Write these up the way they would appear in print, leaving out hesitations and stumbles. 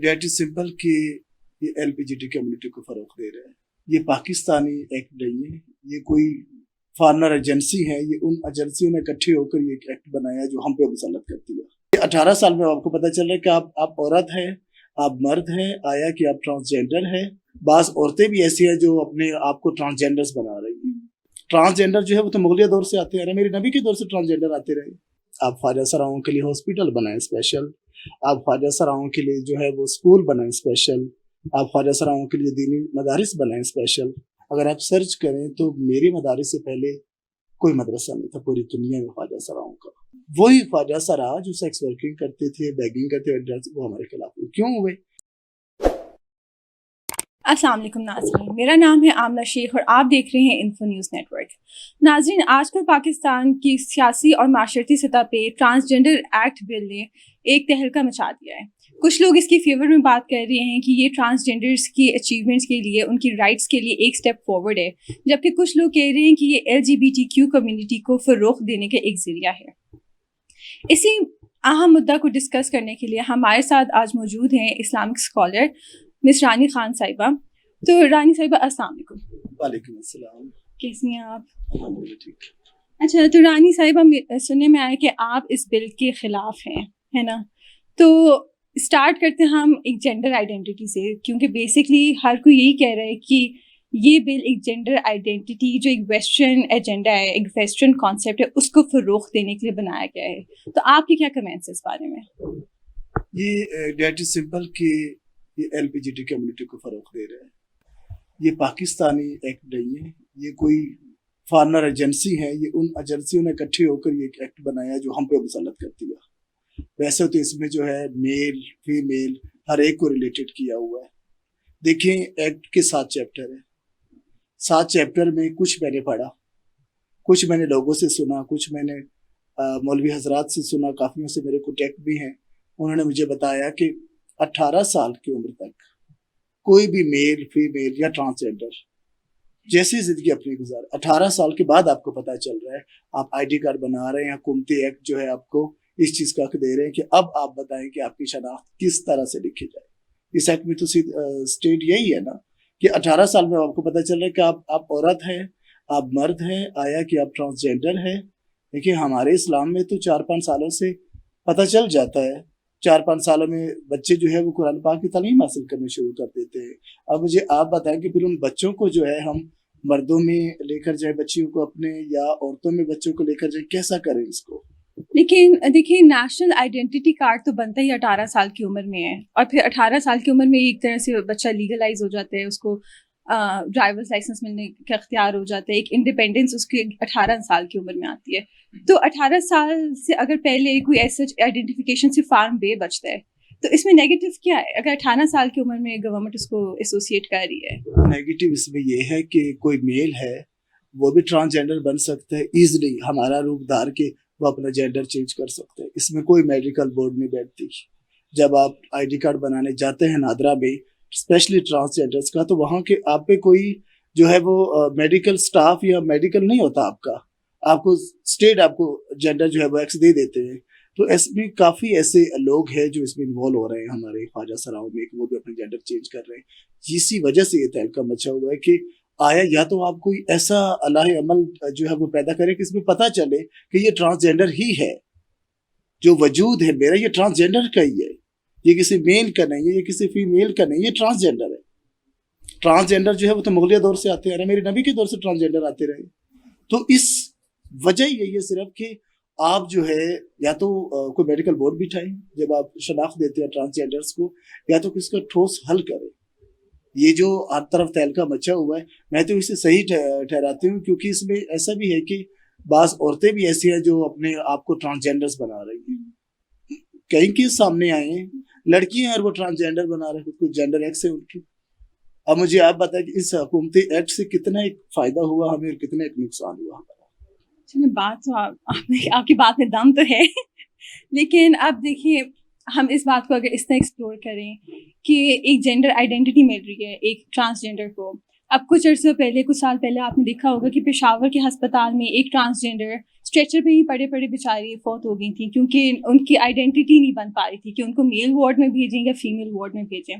Date is simple कि ये एलपीजीटी community को फरोग दे रहा है। ये पाकिस्तानी एक्ट नहीं है, ये कोई फॉरेनर एजेंसी है। ये उन एजेंसियों ने इकट्ठे होकर ये एक्ट बनाया जो हम पे मुसल्लत करती है। ये 18 साल में आपको पता चल रहा है कि आप औरत हैं, आप मर्द हैं, आया कि आप ट्रांसजेंडर हैं। बाज औरतें भी ऐसी हैं जो अपने आप को ट्रांसजेंडर्स बना रही हैं। ट्रांसजेंडर जो है वो तो मुगलिया दौर से आते हैं, मेरे नबी के दौर से ट्रांसजेंडर आते रहे। आप ख्वाजा सराओं के लिए हॉस्पिटल बनाए स्पेशल, आप ख्वाजा सराओं के लिए जो है वो स्कूल बनाए स्पेशल, आप ख्वाजा सराओं के लिए दीनी मदारिस बनाए स्पेशल। अगर आप सर्च करें तो मेरे मदारिस से पहले कोई मदरसा नहीं था पूरी दुनिया में ख्वाजा सराओं का। वही ख्वाजा सरा जो सेक्स वर्किंग करते थे, बैगिंग करते थे, वो हमारे खिलाफ हुए। क्यों हुए? अस्सलाम वालेकुम नाज़रीन, मेरा नाम है आमना शेख और आप देख रहे हैं इन्फो न्यूज़ नेटवर्क। नाज़रीन, आजकल पाकिस्तान की सियासी और माशरती सतह पे ट्रांसजेंडर एक्ट बिल ने एक तहलका मचा दिया है। कुछ लोग इसकी फेवर में बात कर रहे हैं कि ये ट्रांसजेंडर्स की अचीवमेंट्स के लिए, उनकी राइट्स के लिए एक स्टेप फॉरवर्ड है, जबकि कुछ लोग कह रहे हैं कि ये LGBTQ कम्युनिटी को फ़रोग़ देने का एक ज़रिया है। इसी अहम मुद्दा को डिस्कस करने के लिए हमारे साथ आज मौजूद हैं इस्लामिक स्कॉलर मिस रानी खान साहिबा। तो रानी साहिबा, अस्सलाम वालेकुम। वालेकुम अस्सलाम। कैसी हैं आप? अल्हम्दुलिल्लाह ठीक। अच्छा, तो रानी साहिबा, सुनने में आया कि आप इस बिल के खिलाफ हैं, है ना? तो स्टार्ट करते हैं हम एक जेंडर आइडेंटिटी से, क्योंकि बेसिकली हर कोई यही कह रहा है कि ये बिल एक जेंडर आइडेंटिटी, जो एक वेस्टर्न एजेंडा है, एक वेस्टर्न कॉन्सेप्ट है, उसको फ़रोग़ देने के लिए बनाया गया है। तो आपके क्या कमेंट्स इस बारे में? ये डेट इज सिंपल कि ये एलपीजीटी कम्युनिटी को फरोग दे रहा है। ये पाकिस्तानी एक्ट नहीं है, ये कोई फॉरेनर एजेंसी है। ये उन एजेंसियों ने इकट्ठे होकर ये एक्ट बनाया जो हम पे मुसल्लत करती है। वैसे तो इसमें जो है मेल फीमेल हर एक को रिलेटेड किया हुआ है। देखिए, एक्ट के 7 चैप्टर है। 7 चैप्टर में कुछ मैंने पढ़ा, कुछ मैंने लोगों से सुना, कुछ मैंने मौलवी हजरात से सुना, काफियों से मेरे कॉन्टेक्ट भी हैं। उन्होंने मुझे बताया कि 18 साल की उम्र तक कोई भी मेल फीमेल या ट्रांसजेंडर जैसी जिंदगी अपनी गुजार, 18 साल के बाद आपको पता चल रहा है, आप आईडी कार्ड बना रहे हैं, हुकूमती एक्ट जो है आपको इस चीज का हक दे रहे हैं कि अब आप बताएं कि आपकी शनाख्त किस तरह से लिखी जाए। इस एक्ट में तो स्टेट यही है ना कि 18 साल में आपको पता चल रहा है कि आप औरत हैं, आप मर्द हैं, आया कि आप ट्रांसजेंडर हैं। देखिए, हमारे इस्लाम में तो 4-5 सालों से पता चल जाता है। 4-5 सालों में बच्चे जो है वो कुरान पाक की तालीम हासिल करने शुरू कर देते हैं। अब मुझे आप बताएं कि फिर उन बच्चों को जो है हम मर्दों में लेकर जाए बच्चियों को अपने, या औरतों में बच्चों को लेकर जाए, कैसा करें इसको? लेकिन देखिए, नेशनल आइडेंटिटी कार्ड तो बनता ही 18 साल की उम्र में है, और फिर 18 साल की उम्र में एक तरह से बच्चा लीगलाइज हो जाता है, उसको ड्राइवर्स लाइसेंस मिलने का इख्तियार हो जाता है, एक इंडिपेंडेंस उसकी 18 साल की उम्र में आती है। तो 18 साल से अगर पहले कोई ऐसा आइडेंटिफिकेशन से फार्म बे बचता है, तो इसमें नेगेटिव क्या है अगर 18 साल की उम्र में गवर्नमेंट उसको एसोसिएट कर रही है? नेगेटिव इसमें ये है कि कोई मेल है वो भी ट्रांसजेंडर बन सकता है इजीली, हमारा रूप धार के वो अपना जेंडर चेंज कर सकते हैं। इसमें कोई मेडिकल बोर्ड नहीं बैठती। जब आप आईडी कार्ड बनाने जाते हैं नादरा में, स्पेशली ट्रांसजेंडर्स का, तो वहाँ के आप पे कोई जो है वो मेडिकल स्टाफ या मेडिकल नहीं होता आपको स्टेट आपको जेंडर जो है वो एक्स दे देते हैं। तो इसमें काफ़ी ऐसे लोग हैं जो इसमें इन्वॉल्व हो रहे हैं हमारे ख्वाजा सराओं में, वो भी अपने जेंडर चेंज कर रहे हैं। इसी वजह से ये तहलका मचा हुआ है कि आया या तो आप कोई ऐसा अल्लाह अमल जो है वो पैदा करें कि इसमें पता चले कि ये ट्रांसजेंडर ही है, जो वजूद है मेरा ये ट्रांसजेंडर का ही है, ये किसी मेल का नहीं है, ये किसी फीमेल का नहीं है, ये ट्रांसजेंडर है। ट्रांसजेंडर जो है वो तो मुगलिया दौर से आते हैं, मेरे नबी के दौर से ट्रांसजेंडर आते रहे। तो इस वजह यही है सिर्फ कि आप जो है या तो कोई मेडिकल बोर्ड बिठाएं जब आप शनाख्त देते हैं ट्रांसजेंडर्स को, या तो किसका ठोस हल करें। ये जो हर तरफ तहलका मचा हुआ है, मैं तो इसे सही ठहराती हूँ, क्योंकि इसमें ऐसा भी है कि बाज औरतें भी ऐसी हैं जो अपने आप को ट्रांसजेंडर्स बना रही हैं। कहीं के सामने आए हैं लड़कियां हैं और वो ट्रांसजेंडर बना रहे हैं, खुद को जेंडर एक्स है उनकी। अब मुझे आप बताएं कि इस हुकूमती एक्ट से कितना एक फायदा हुआ हमें और कितना एक नुकसान हुआ हमारा। बात तो आपकी बात में दम तो है लेकिन अब देखिए, हम इस बात को अगर इस तरह एक्सप्लोर करें कि एक जेंडर आइडेंटिटी मिल रही है एक ट्रांसजेंडर को, اب کچھ عرصے پہلے, کچھ سال پہلے آپ نے دیکھا ہوگا کہ پشاور کے ہسپتال میں ایک ٹرانسجینڈر اسٹریچر پہ ہی پڑے پڑے بیچاری فوت ہو گئی تھیں, کیونکہ ان کی آئیڈینٹی نہیں بن پا رہی تھی کہ ان کو میل وارڈ میں بھیجیں یا فیمیل وارڈ میں بھیجیں.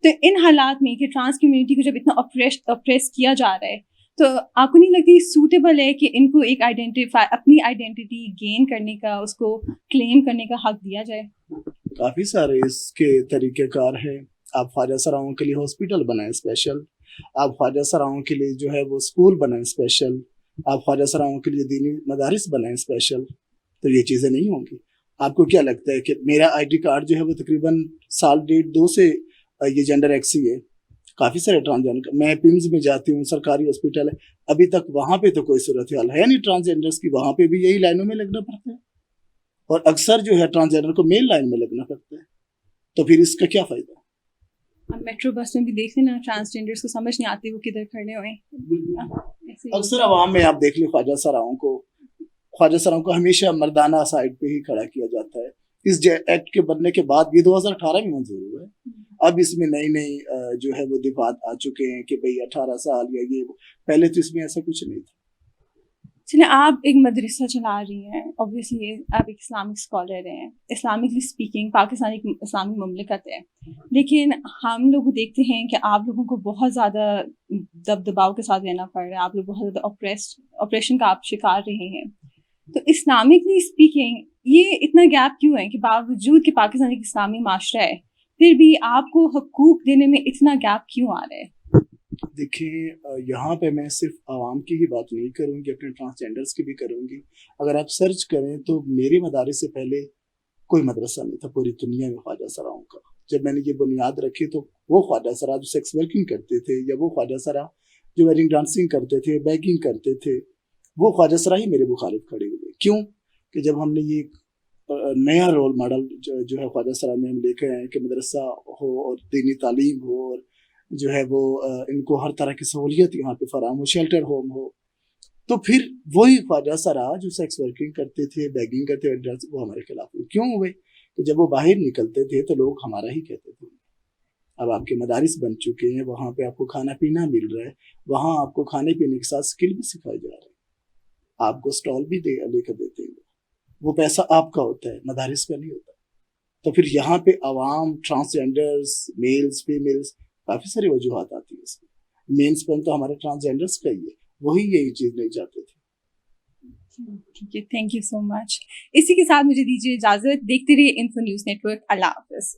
تو ان حالات میں کہ ٹرانس کمیونٹی کو جب اتنا اپریس کیا جا رہا ہے, تو آپ کو نہیں لگتی سوٹیبل ہے کہ ان کو ایک اپنی آئیڈینٹی گین کرنے کا, اس کو کلیم کرنے کا حق دیا جائے؟ کافی سارے اس کے طریقہ کار ہیں. آپ خواجہ سراؤں کے لیے ہاسپٹل بنائیں اسپیشل, آپ خواجہ سراؤں کے لیے جو ہے وہ اسکول بنائیں اسپیشل, آپ خواجہ سراؤں کے لیے دینی مدارس بنائیں اسپیشل. تو یہ چیزیں نہیں ہوں گی. آپ کو کیا لگتا ہے کہ میرا آئی ڈی کارڈ جو ہے وہ تقریباً 1.5 سے یہ جینڈر ایکس ہی ہے. کافی سارے ٹرانسجینڈر, میں پیمز میں جاتی ہوں, سرکاری ہاسپٹل ہے, ابھی تک وہاں پہ تو کوئی صورتحال ہے نہیں ٹرانسجینڈرس کی. وہاں پہ بھی یہی لائنوں میں لگنا پڑتا ہے, اور اکثر جو ہے ٹرانسجینڈر کو مین لائن میں لگنا پڑتا ہے. تو پھر اس کا کیا فائدہ؟ اب میٹرو بس میں بھی دیکھیں نا, ٹرانسجینڈرس کو سمجھ نہیں آتی وہ کدھر کھڑے ہوئے ہیں. اکثر عوام میں آپ دیکھ لیں خواجہ سراؤں کو ہمیشہ مردانہ سائڈ پہ ہی کھڑا کیا جاتا ہے. اس ایکٹ کے بننے کے بعد یہ 2018 میں منظور ہوا ہے. اب اس میں نئی جو ہے وہ دفعات آ چکے ہیں کہ بھئی 18 سال یا یہ, پہلے تو اس میں ایسا کچھ نہیں تھا. چلیں, آپ ایک مدرسہ چلا رہی ہیں, اوبویسلی آپ ایک اسلامک اسکالر ہیں, اسلامکلی اسپیکنگ پاکستان ایک اسلامی مملکت ہے, لیکن ہم لوگ دیکھتے ہیں کہ آپ لوگوں کو بہت زیادہ دباؤ کے ساتھ رہنا پڑ رہا ہے, آپ لوگ بہت زیادہ آپریشن کا آپ شکار رہے ہیں. تو اسلامکلی اسپیکنگ یہ اتنا گیپ کیوں ہے کہ باوجود کہ پاکستان ایک اسلامی معاشرہ ہے, پھر بھی آپ کو حقوق دینے میں اتنا گیپ کیوں آ رہا ہے؟ دیکھیں, یہاں پہ میں صرف عوام کی ہی بات نہیں کروں گی, اپنے ٹرانسجینڈرس کی بھی کروں گی. اگر آپ سرچ کریں تو میرے مدارس سے پہلے کوئی مدرسہ نہیں تھا پوری دنیا میں خواجہ سراؤں کا. جب میں نے یہ بنیاد رکھی تو وہ خواجہ سرا جو سیکس ورکنگ کرتے تھے, یا وہ خواجہ سرا جو ویڈنگ ڈانسنگ کرتے تھے, بیگنگ کرتے تھے, وہ خواجہ سرا ہی میرے مخالف کھڑے ہوئے. کیوں کہ جب ہم نے یہ نیا رول ماڈل جو ہے خواجہ سرا میں ہم لے کے آئے کہ مدرسہ ہو اور دینی تعلیم ہو, اور جو ہے وہ ان کو ہر طرح کی سہولیت یہاں پہ فراہم ہو, شیلٹر ہوم ہو, تو پھر وہی خواجہ سرا جو سیکس ورکنگ کرتے تھے, بیگنگ کرتے تھے, وہ ہمارے خلاف ہوئے. کیوں ہوئے؟ کہ جب وہ باہر نکلتے تھے تو لوگ ہمارا ہی کہتے تھے. اب آپ کے مدارس بن چکے ہیں, وہاں پہ آپ کو کھانا پینا مل رہا ہے, وہاں آپ کو کھانے پینے کے ساتھ اسکل بھی سکھائے جا رہے ہیں, آپ کو اسٹال بھی لے کر دیتے ہیں. وہ پیسہ آپ کا ہوتا ہے, مدارس کا نہیں ہوتا. تو پھر یہاں پہ عوام, ٹرانسجینڈرز, میلز, فیمیلز, کافی ساری وجوہات آتی ہیں اس میں. مین اسپین تو ہمارے ٹرانسجینڈرز کا ہی ہے, وہی یہی چیز نہیں چاہتے تھے. ٹھیک ہے, تھینک یو سو مچ. اسی کے ساتھ مجھے دیجیے اجازت. دیکھتے رہیے انفو نیوز نیٹ ورک. اللہ حافظ.